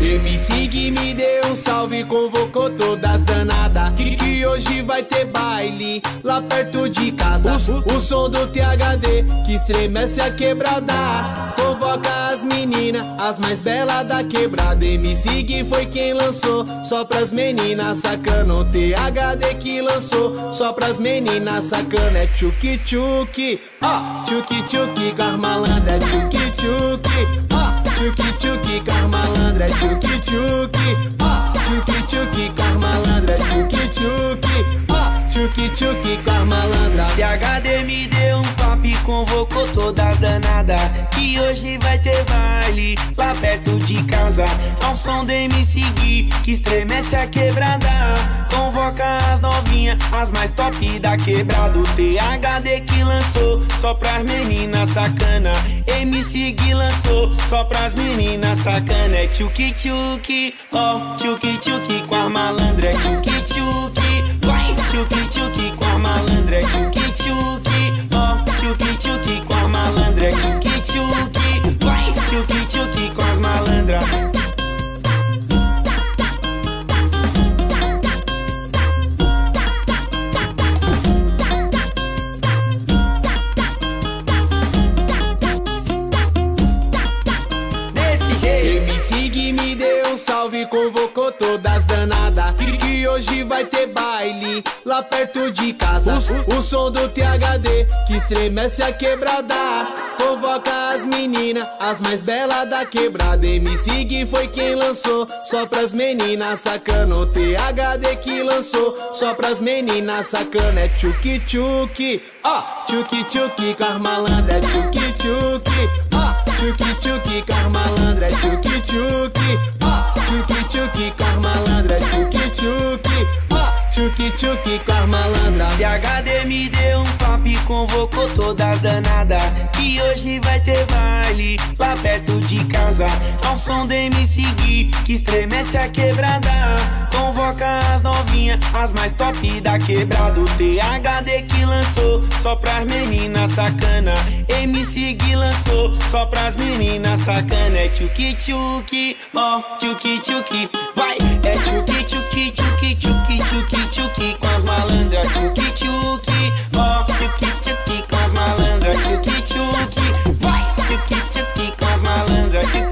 MC Gui me deu um salve, convocou todas danadas, que hoje vai ter baile lá perto de casa. O som do THD que estremece a quebrada, convoca as meninas, as mais belas da quebrada. MC Gui foi quem lançou, só pras meninas sacana. O THD que lançou, só pras meninas sacana. É tchuki tchuki, ó, tchuki tchuki com as malandras. É tchuki tchuki, ó, tchuki tchuki com as malandras. É tchuki tchuki, ó, tchuki tchuki com as malandras. É tchuki tchuki, ó, tchuki tchuki com as malandras. THD me deu um papo e convocou todas danadas, que hoje vai ter baile lá perto de casa. Ao som do MC Gui que estremece a quebrada, convoca as novinhas, as mais top da quebrada. O THD que lançou, só pras meninas sacana. MC Gui lançou, só pras meninas sacana. É tchuki tchuki, ó, tchuki tchuki com as malandras. É tchuki tchuki, vai, tchuki tchuki com as malandras. É tchuki tchuki, ó, tchuki tchuki com as malandras. É tchuki tchuki, vai, tchuki tchuki com as malandras. MC Gui me deu um salve, convocou todas danadas, que hoje vai ter baile lá perto de casa. O som do THD que estremece a quebrada, convoca as meninas, as mais belas da quebrada. MC Gui foi quem lançou, só pras meninas sacana. O THD que lançou, só pras meninas sacana. É tchuki tchuki, ó, tchuki tchuki com as malandras. É tchuki tchuki, ó, tchuki tchuki com as malandras. É tchuki tchuki, ó, tchuki tchuki com as malandras. É tchuki tchuki, ó, tchuki tchuki com as malandras. THD me deu um papo e convocou todas danadas, que hoje vai ter baile lá perto de casa. Ao som do MC Gui que estremece a quebrada, convoca as novinhas, as mais top da quebrada. O THD que lançou, só pras meninas sacana. MC Gui lançou, só pras meninas sacana. É tchuki tchuki, ó, tchuki tchuki, vai. É tchuki tchuki, tchuki tchuki, tchuki tchuki com as malandras. Tchuki tchuki, ó, tchuki tchuki com as malandras. Tchuki tchuki, vai. Tchuki tchuki com as malandras.